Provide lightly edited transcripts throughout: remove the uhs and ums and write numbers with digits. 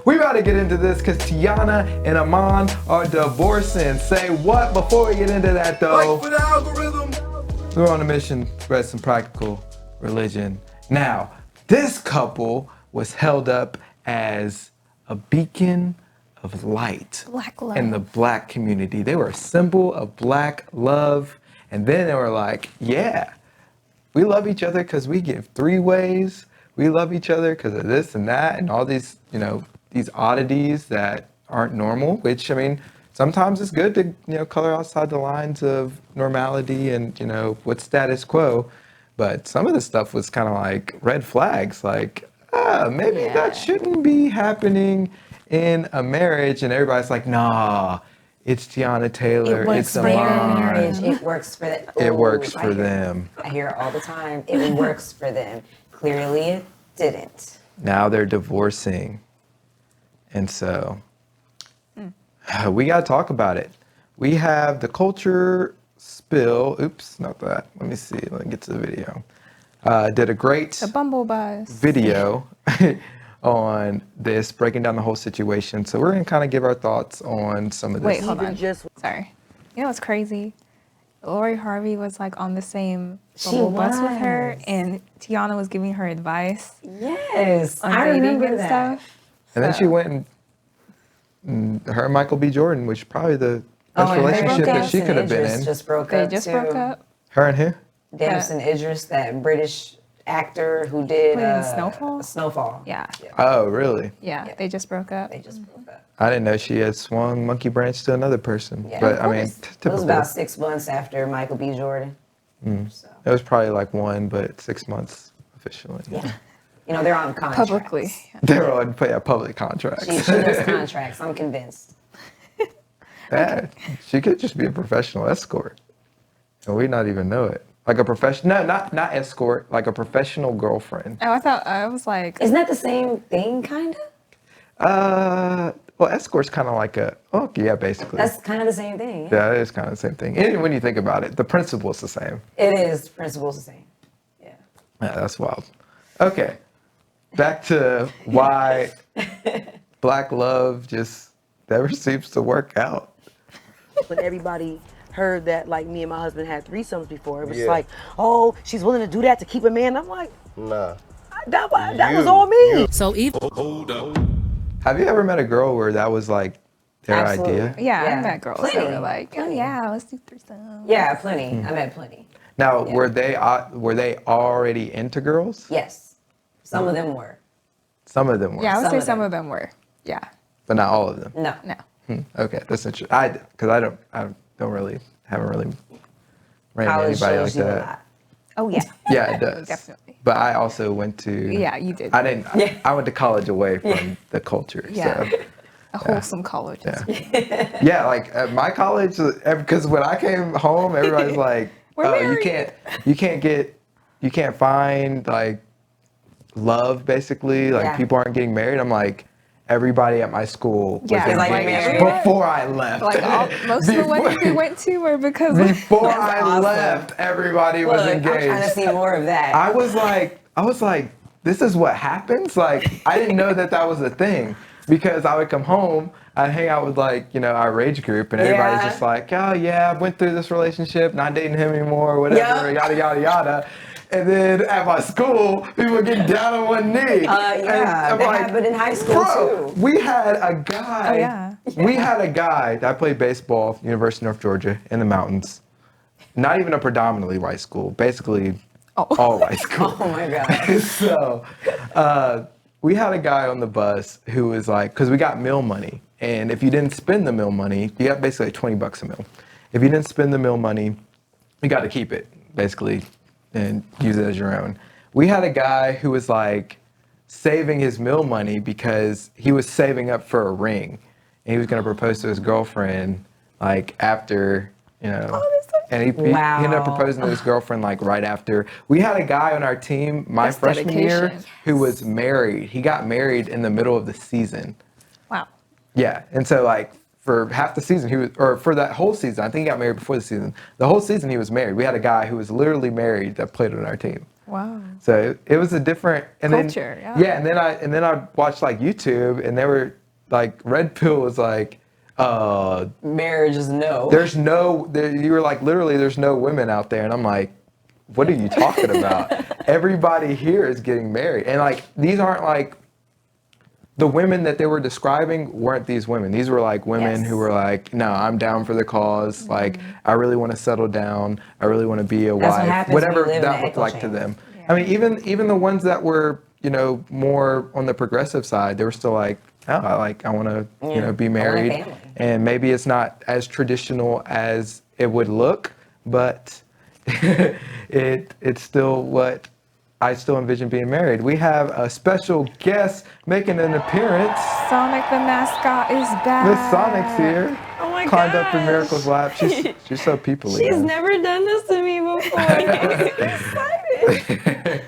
we about to get into this because Teyana and Iman are divorcing. Say what before we get into that though? Fight for the algorithm. We're on a mission to spread some practical religion. Now, this couple was held up as a beacon of light Black love. in the black community. They were a symbol of black love. And then they were like, yeah, we love each other because we give 3 ways. We love each other because of this and that and all these, these oddities that aren't normal, which, I mean, sometimes it's good to, color outside the lines of normality and, what's status quo. But some of the stuff was kind of like red flags, like, maybe that shouldn't be happening in a marriage. And everybody's like, nah, it's Teyana Taylor. It's Iman. Marriage. It works for them. It works for them. I hear it all the time. It works for them. Clearly it didn't. Now they're divorcing. And so we got to talk about it. We have the culture spill. Oops, not that. Let me see. Let me get to the video. Did a great The Bumble Buzz video on this, breaking down the whole situation. So we're going to kind of give our thoughts on some of this. Wait, hold on. Sorry. You know what's crazy? Lori Harvey was like on the same Bumble Bus with her, and Teyana was giving her advice. Yes, on I dating remember and that. stuff. And then she went and her and Michael B. Jordan, which probably the best and relationship that Damson she could have been Idris in. Just broke They up just too. broke up. Her and who? Damson Idris, that British actor who did Played in Snowfall? Snowfall. Yeah. Oh, really? Yeah, they just broke up. They just broke up. I didn't know she had swung monkey branch to another person. Yeah, but of I mean, course. It was typical. about 6 months after Michael B. Jordan. So, It was probably like 1, but 6 months officially. yeah. They're on contracts. Publicly. They're on public contracts. She does contracts, I'm convinced. Yeah, she could just be a professional escort, and we not even know it. Like a professional, no, not escort, like a professional girlfriend. Oh, I was like, Isn't that the same thing, kind of? Well, escort's kind of like basically. That's kind of the same thing. Yeah, it is kind of the same thing. And when you think about it, the principle is the same. It is. The principle's the same. Yeah. Yeah, that's wild. Okay, back to why black love just never seems to work out. When everybody heard that, like, me and my husband had threesomes before, it was like, oh, she's willing to do that to keep a man. I'm like, Nah. that was all me. So even hold up. Have you ever met a girl where that was like their Absolutely. idea? yeah, Yeah. I met girls that Plenty. were like, oh yeah, let's do threesome. Yeah, plenty. I met plenty. Now, Yeah. were they already into girls? Yes. Some of them were. Some of them were. Yeah, I would Some say of some them. of them were. Yeah. But not all of them. No. No. Okay, that's interesting. Because I haven't really ran into College anybody like shows you a that. lot. Oh yeah. Yeah, it does. Definitely. But I also went to. Yeah, you did. I didn't. Yeah. I went to college away from the culture. Yeah. So, A wholesome college. yeah. Yeah, like at my college, because when I came home, everybody's like, We're "Oh, married." you can't find like love, basically. Like Yeah. people aren't getting married." I'm like, everybody at my school was Yeah, like engaged everyone? before I left. Like most of the ones we went to were because of Before That's I awesome. left, everybody was Look, I'm trying to engaged. see more of that. I was like, this is what happens? Like, I didn't know that was a thing because I would come home, I'd hang out with like, our rage group and everybody's Yeah. just like, oh yeah, I went through this relationship, not dating him anymore, whatever, Yep. yada, yada, yada. And then at my school, people would get down on one knee. Yeah, And I'm that like, happened in high school bro, too. we had a guy. Oh, yeah. We had a guy that played baseball, University of North Georgia, in the mountains. Not even a predominantly white school, basically all white school. Oh my God. So we had a guy on the bus who was like, because we got meal money. And if you didn't spend the meal money, you got basically like $20 a meal. If you didn't spend the meal money, you got to keep it, basically, and use it as your own. We had a guy who was like saving his meal money because he was saving up for a ring. And he was going to propose to his girlfriend like after, and he ended up proposing to his girlfriend like right after. We had a guy on our team my That's freshman year dedication. who was married. He got married in the middle of the season. wow. Yeah, and so like for half the season for that whole season, I think he got married before the season. The whole season he was married. We had a guy who was literally married that played on our team. Wow. So it was a different and Culture, then, yeah. and then I watched like YouTube, and they were like, Red Pill was like, Marriage is no. you were like, literally, there's no women out there, and I'm like, what are you talking about? Everybody here is getting married, and like these aren't like. The women that they were describing weren't these women. These were like women Yes. who were like, no, I'm down for the cause. Like, I really want to settle down. I really want to be a That's what wife. happens when you Whatever live in that the looked echo like to chamber. them. Yeah. I mean, even the ones that were, more on the progressive side, they were still like, oh, I want to, be I want a married. family. And maybe it's not as traditional as it would look, but it's still what I still envision being married. We have a special guest making an appearance. Sonic the mascot is back. Miss Sonic's here. Oh my Climbed up in gosh. Miracle's lap. She's so people-y. She's man. never done this to me before. I'm so excited.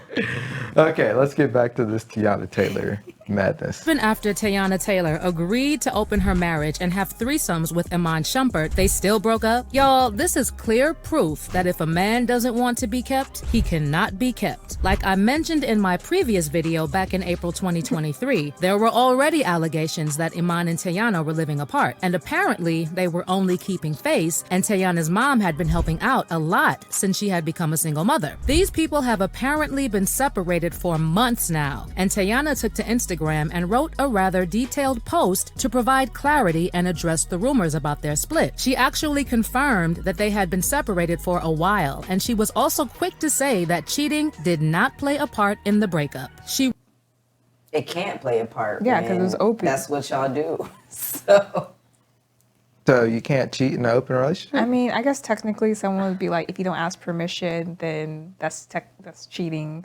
Okay, let's get back to this Teyana Taylor madness. Even after Teyana Taylor agreed to open her marriage and have threesomes with Iman Shumpert, they still broke up? Y'all, this is clear proof that if a man doesn't want to be kept, he cannot be kept. Like I mentioned in my previous video back in April 2023, there were already allegations that Iman and Teyana were living apart, and apparently they were only keeping face, and Teyana's mom had been helping out a lot since she had become a single mother. These people have apparently been separated for months now, and Teyana took to Instagram and wrote a rather detailed post to provide clarity and address the rumors about their split. She actually confirmed that they had been separated for a while, and she was also quick to say that cheating did not play a part in the breakup. She It can't play a part. Yeah, 'cause when it was open. That's what y'all do. So So you can't cheat in an open relationship? I mean, I guess technically someone would be like, if you don't ask permission, then that's cheating,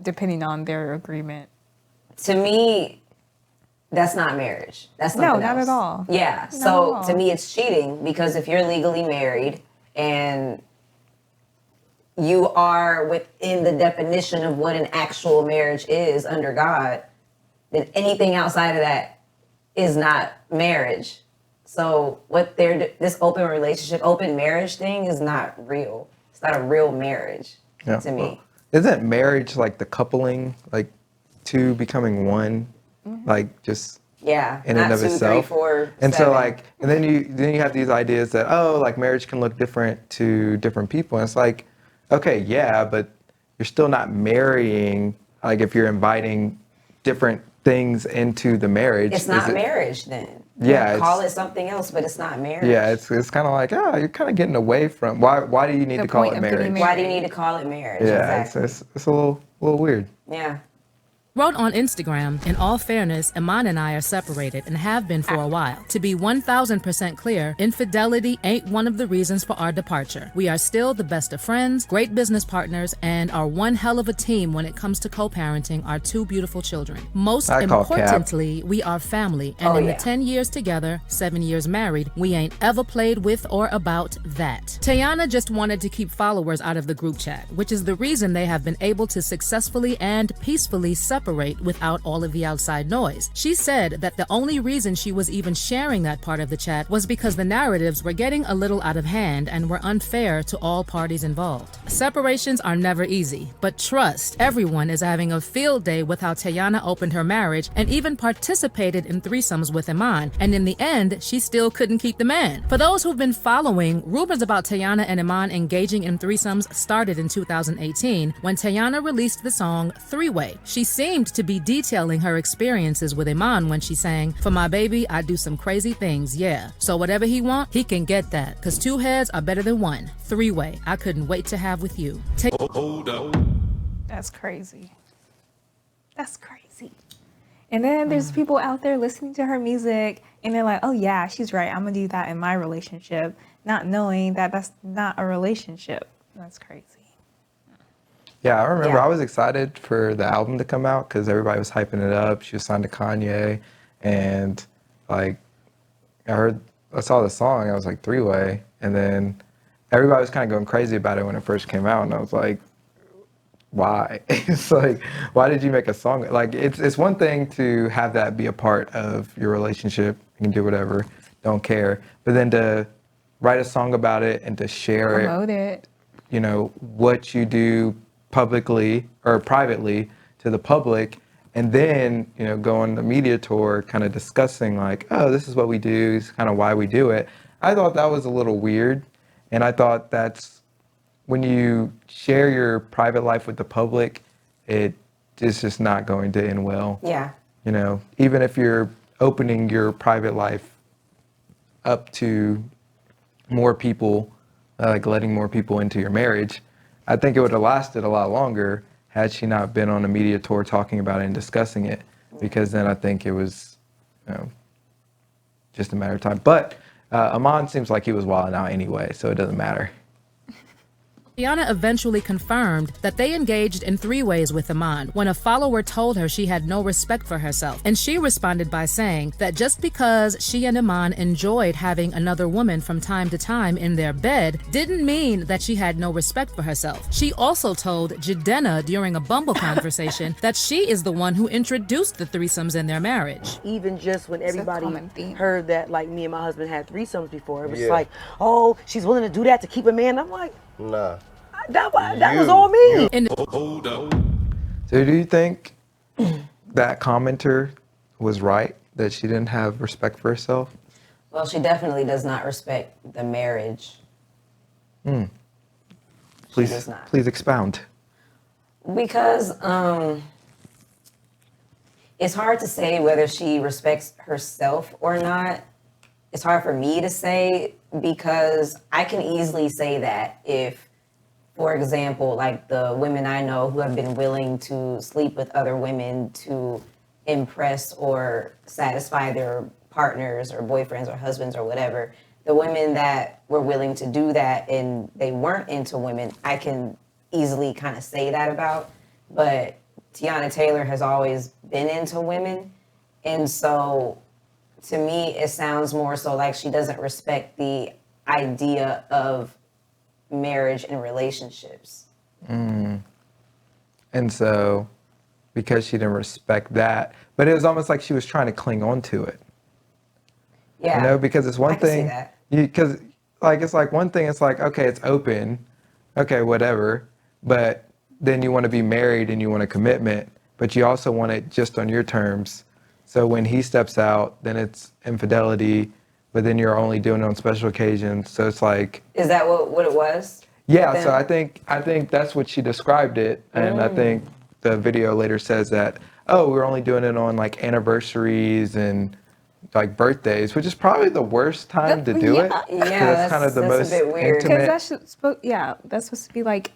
depending on their agreement. to me, that's not marriage. That's No, something not else. at all. Yeah. Not So at all. to me, it's cheating because if you're legally married and you are within the definition of what an actual marriage is under God, then anything outside of that is not marriage. So what this open relationship, open marriage thing is not real. It's not a real marriage to me. Isn't marriage like the coupling, like two becoming one, like just Yeah. in not and of 2, 3, itself? 4, And 7. so like, and then you have these ideas that, oh, like marriage can look different to different people. And it's like, okay, yeah, but you're still not marrying. Like if you're inviting different things into the marriage, It's not marriage then. Yeah, Call it's- it something else, but it's not marriage. Yeah, it's kind of like, oh, you're kind of getting away from why do you need The to call point it of getting marriage? married. Why do you need to call it marriage? Yeah, Exactly. it's a little weird. Yeah. wrote on Instagram, in all fairness, Iman and I are separated and have been for a while. To be 1000% clear, infidelity ain't one of the reasons for our departure. We are still the best of friends, great business partners, and are one hell of a team when it comes to co-parenting our 2 beautiful children. Most I call cap. importantly, we are family, and Oh, in yeah. the 10 years together, 7 years married, we ain't ever played with or about that. Teyana just wanted to keep followers out of the group chat, which is the reason they have been able to successfully and peacefully separate without all of the outside noise. She said that the only reason she was even sharing that part of the chat was because the narratives were getting a little out of hand and were unfair to all parties involved. Separations are never easy, but trust, everyone is having a field day with how Teyana opened her marriage and even participated in threesomes with Iman, and in the end, she still couldn't keep the man. For those who've been following, rumors about Teyana and Iman engaging in threesomes started in 2018 when Teyana released the song Three-Way. She seemed to be detailing her experiences with Iman when she sang, "For my baby, I do some crazy things, yeah. So whatever he want, he can get that. Cause 2 heads are better than 1. Three-way, I couldn't wait to have with you." Hold up. That's crazy. That's crazy. And then there's people out there listening to her music and they're like, oh yeah, she's right. I'm gonna do that in my relationship, not knowing that that's not a relationship. That's crazy. Yeah, I remember Yeah. I was excited for the album to come out because everybody was hyping it up. She was signed to Kanye, and like I saw the song, I was like Three-Way, and then everybody was kind of going crazy about it when it first came out, and I was like, why? It's like, why did you make a song? Like, it's one thing to have that be a part of your relationship. You can do whatever, don't care, but then to write a song about it and to share it, Promote it. you know, what you do publicly or privately to the public, and then, you know, go on the media tour kind of discussing like, oh, this is what we do, it's kind of why we do it. I thought that was a little weird, and I thought that's when you share your private life with the public, it is just not going to end well. Yeah. You know, even if you're opening your private life up to more people, like letting more people into your marriage, I think it would have lasted a lot longer had she not been on a media tour talking about it and discussing it, because then I think it was, you know, just a matter of time. But Iman seems like he was wilding out anyway, so it doesn't matter. Teyana eventually confirmed that they engaged in three-ways with Iman when a follower told her she had no respect for herself. And she responded by saying that just because she and Iman enjoyed having another woman from time to time in their bed didn't mean that she had no respect for herself. She also told Jidenna during a Bumble conversation that she is the one who introduced the threesomes in their marriage. Even just when everybody common theme. heard that, like, me and my husband had threesomes before, it was Yeah. like, oh, she's willing to do that to keep a man. I'm like, Nah. that was all me. Hold up. So do you think that commenter was right, that she didn't have respect for herself? Well, she definitely does not respect the marriage. Please, does not. please expound. Because it's hard to say whether she respects herself or not. It's hard for me to say because I can easily say that if, for example, like the women I know who have been willing to sleep with other women to impress or satisfy their partners or boyfriends or husbands or whatever, the women that were willing to do that and they weren't into women, I can easily kind of say that about. But Teyana Taylor has always been into women. And so to me, it sounds more so like she doesn't respect the idea of marriage and relationships. And so, because she didn't respect that, but it was almost like she was trying to cling on to it. Yeah. You know, because it's one I can see thing, that. because like, it's like one thing, it's like, okay, it's open, okay, whatever, but then you want to be married and you want a commitment, but you also want it just on your terms. So when he steps out, then it's infidelity, but then you're only doing it on special occasions. So it's like, Is that what it was? yeah, Then- so I think that's what she described it, and I think the video later says that, oh, we're only doing it on like anniversaries and like birthdays, which is probably the worst time to do it. 'cause Yeah, it's kind of the that's most a bit weird. Because intimate. that's supposed to be like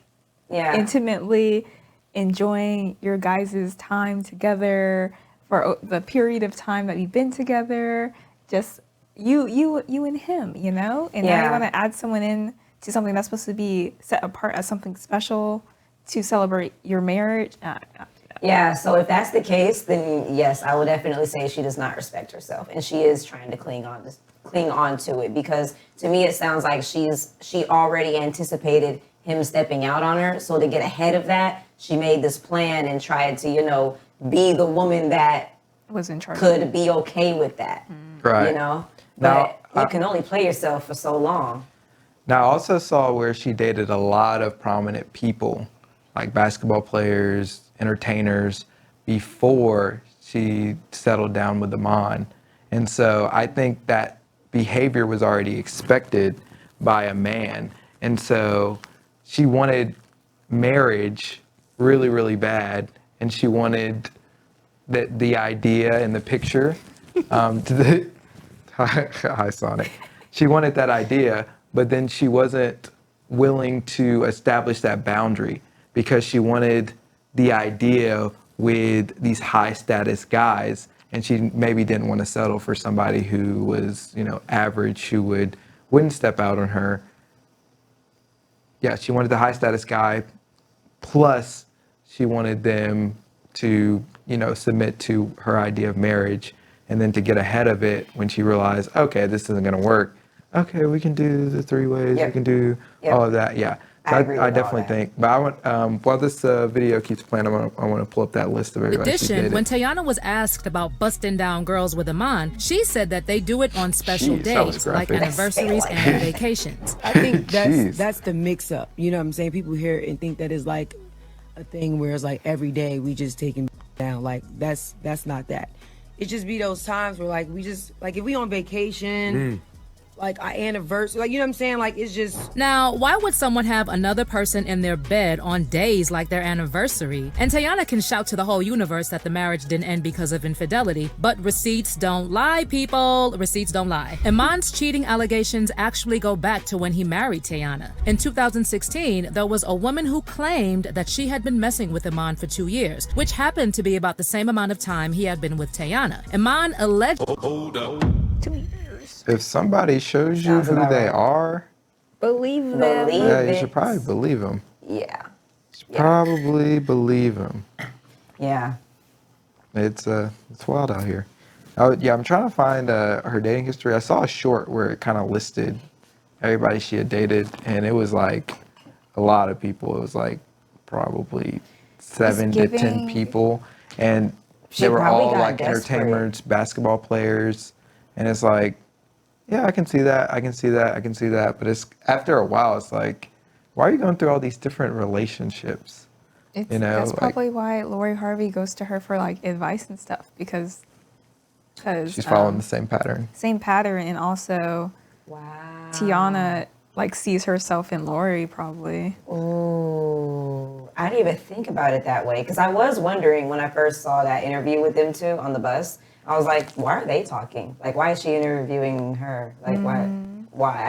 Yeah. intimately enjoying your guys' time together for the period of time that you've been together. Just you and him, you know? And now Yeah. you want to add someone in to something that's supposed to be set apart as something special to celebrate your marriage. Yeah, so if that's the case, then yes, I would definitely say she does not respect herself, and she is trying to cling on to it, because to me it sounds like she already anticipated him stepping out on her. So to get ahead of that, she made this plan and tried to, be the woman that Was in charge. could be okay with that. Right. But Now, you can only play yourself for so long. Now, I also saw where she dated a lot of prominent people, like basketball players, entertainers, before she settled down with Iman. And so I think that behavior was already expected by a man. And so she wanted marriage really, really bad. And she wanted the idea and the picture hi, Sonic. She wanted that idea, but then she wasn't willing to establish that boundary because she wanted the idea with these high status guys, and she maybe didn't want to settle for somebody who was, average, who wouldn't step out on her. Yeah, she wanted the high status guy, plus she wanted them to, submit to her idea of marriage. And then to get ahead of it when she realized, okay, this isn't going to work. Okay, we can do the three ways. Yep. We can do Yep. all of that. Yeah, so I agree with I all definitely that. think. But I want while this video keeps playing, I want to pull up that list of In everybody she addition, dated. when Teyana was asked about busting down girls with Iman, she said that they do it on special Jeez, that was days like graphic. anniversaries and vacations. I think Jeez. that's the mix up. You know what I'm saying? People hear and think that is like a thing where it's like every day we just taking down. Like that's not that. It just be those times where like we just like if we on vacation, like our anniversary, like you know what I'm saying? Like it's just Now, why would someone have another person in their bed on days like their anniversary? And Teyana can shout to the whole universe that the marriage didn't end because of infidelity, but receipts don't lie, people. Receipts don't lie. Iman's cheating allegations actually go back to when he married Teyana. In 2016, there was a woman who claimed that she had been messing with Iman for 2 years, which happened to be about the same amount of time he had been with Teyana. Iman alleged. Hold up. If somebody shows you Sounds who about they right. are, Believe them. Believe yeah, you it. should probably believe them. Yeah. Probably believe them. Yeah. It's wild out here. I'm trying to find her dating history. I saw a short where it kind of listed everybody she had dated, and it was like a lot of people. It was like probably 7 to 10 giving- people, and She they were probably all got like desperate. entertainers, basketball players, and it's like, yeah, I can see that, I can see that, I can see that. But it's after a while, it's like, why are you going through all these different relationships? It's, You know, that's like- probably why Lori Harvey goes to her for like advice and stuff because She's following the same pattern. same pattern, and also Wow. Teyana like sees herself in Lori probably. Ooh, I didn't even think about it that way because I was wondering when I first saw that interview with them two on the bus. I was like, why are they talking? Like, why is she interviewing her? Like, why?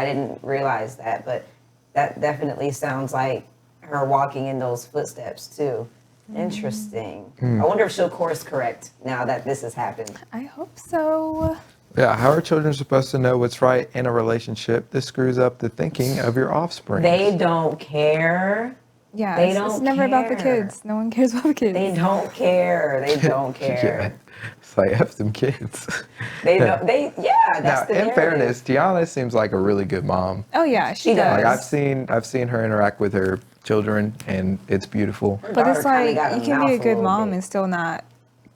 I didn't realize that, but that definitely sounds like her walking in those footsteps too. Interesting. I wonder if she'll course correct now that this has happened. I hope so. Yeah, how are children supposed to know what's right in a relationship? This screws up the thinking of your offspring. They don't care. Yeah, They it's don't never about the care. kids. No one cares about the kids. They don't care. They don't Yeah, care. it's like F them kids. They don't. They yeah. Now, That's the in narrative. fairness, Teyana seems like a really good mom. Oh yeah, she She does. does. Like I've seen her interact with her children, and it's beautiful. But daughter it's kinda like got a you can be mouth a a good little mom bit. and still not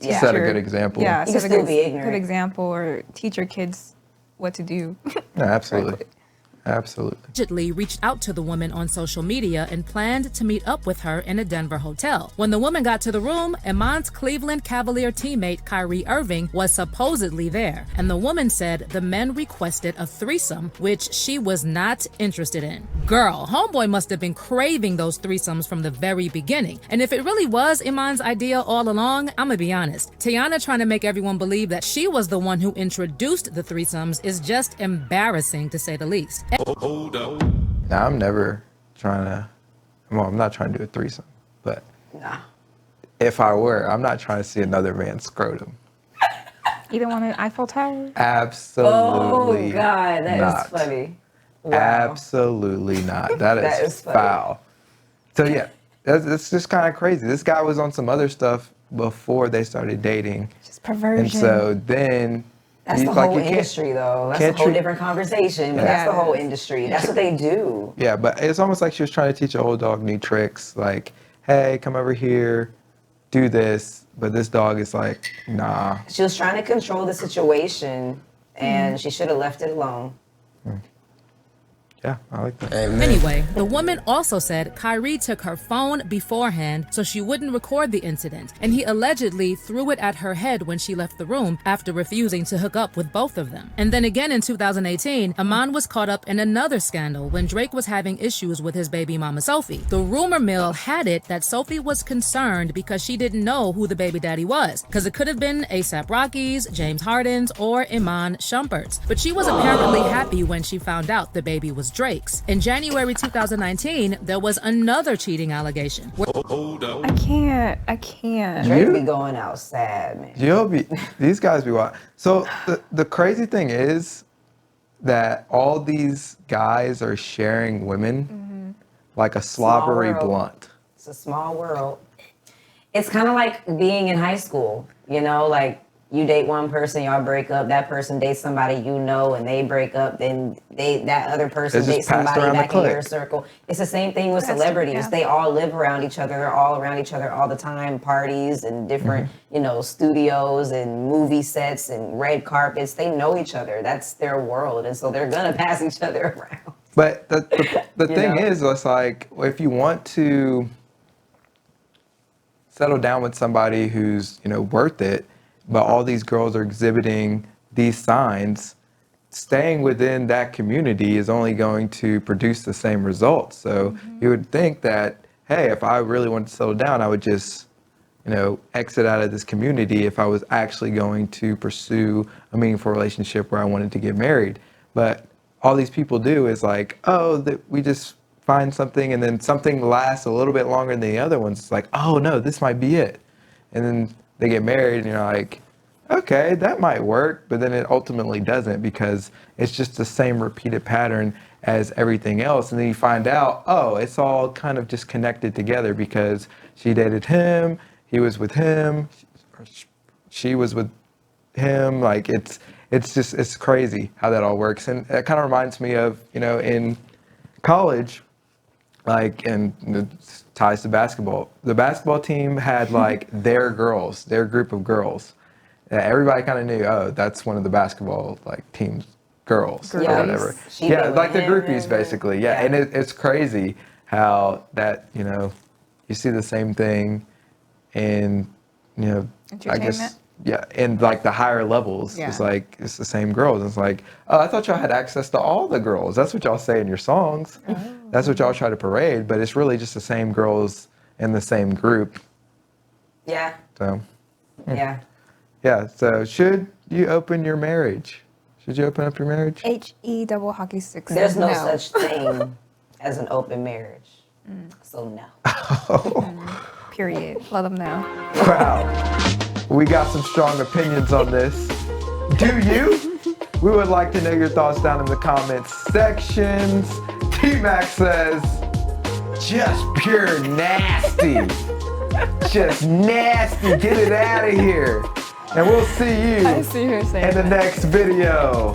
Yeah. Set a your- good example. Yeah, You can set a still good, be ignorant. good example or teach your kids what to do. Yeah, absolutely. Absolutely. allegedly reached out to the woman on social media and planned to meet up with her in a Denver hotel. When the woman got to the room, Iman's Cleveland Cavalier teammate Kyrie Irving was supposedly there, and the woman said the men requested a threesome, which she was not interested in. Girl, homeboy must have been craving those threesomes from the very beginning. And if it really was Iman's idea all along, I'ma be honest, Teyana trying to make everyone believe that she was the one who introduced the threesomes is just embarrassing to say the least. Hold up. Now I'm never trying to. Well, I'm not trying to do a threesome, but Nah. if I were, I'm not trying to see another man's scrotum. You don't want an Eiffel Tower? Absolutely. Oh God, that is not. funny. Wow. Absolutely not. That That is is funny. foul. So yeah, that's just kind of crazy. This guy was on some other stuff before they started dating, Just perversion. and so then That's you- the like, whole you can't- industry, though. That's can't a whole treat- different conversation. But Yeah. that's the whole Yes. industry. That's what they do. Yeah, but it's almost like she was trying to teach a whole dog new tricks. Like, hey, come over here, do this. But this dog is like, nah. She was trying to control the situation, and she should have left it alone. Yeah, I like that. Anyway, the woman also said Kyrie took her phone beforehand so she wouldn't record the incident, and he allegedly threw it at her head when she left the room after refusing to hook up with both of them. And then again in 2018, Iman was caught up in another scandal when Drake was having issues with his baby mama Sophie. The rumor mill had it that Sophie was concerned because she didn't know who the baby daddy was, because it could have been A$AP Rocky's, James Harden's, or Iman Shumpert's. But she was apparently happy when she found out the baby was Drake's. In January 2019, there was another cheating allegation. Hold up. I can't. Drake You- be going out sad, man. You'll be, these guys be wild. So the crazy thing is that all these guys are sharing women like a slobbery world. blunt. It's a small world. It's kind of like being in high school, you know, like you date one person, y'all break up, that person dates somebody you know, and they break up, then that other person It's just dates passed somebody around the back in your clique. circle. It's the same thing with That's- celebrities. yeah. They all live around each other. They're all around each other all the time, parties and different, Mm-hmm. you know, studios and movie sets and red carpets. They know each other. That's their world. And so they're going to pass each other around. But the You thing know? is, it's like, if you want to settle down with somebody who's, worth it, but all these girls are exhibiting these signs, staying within that community is only going to produce the same results. So you would think that, hey, if I really wanted to settle down, I would just, exit out of this community if I was actually going to pursue a meaningful relationship where I wanted to get married. But all these people do is like, we just find something, and then something lasts a little bit longer than the other ones. It's like, oh no, this might be it. And then they get married and you're like, okay, that might work, but then it ultimately doesn't, because it's just the same repeated pattern as everything else. And then you find out, it's all kind of just connected together because she dated him, he was with him, she was with him. Like it's crazy how that all works. And it kind of reminds me of, in college, like, and it ties to basketball. The basketball team had like their group of girls. Everybody kind of knew, that's one of the basketball like team's girls or whatever. Like the groupies basically. Yeah. And it's crazy how that, you see the same thing in, I guess, in like the higher levels. It's like, it's the same girls. It's like, I thought y'all had access to all the girls. That's what y'all say in your songs. That's what y'all try to parade, but it's really just the same girls in the same group. Yeah. So. Yeah. Yeah, so should you open your marriage? Should you open up your marriage? HE double hockey stick. There's no such thing as an open marriage. So no. Period. Let them know. Wow. We got some strong opinions on this. Do you? We would like to know your thoughts down in the comments sections. T-Mac says, just pure nasty. Just nasty. Get it out of here. And we'll see you I see her saying in the next video.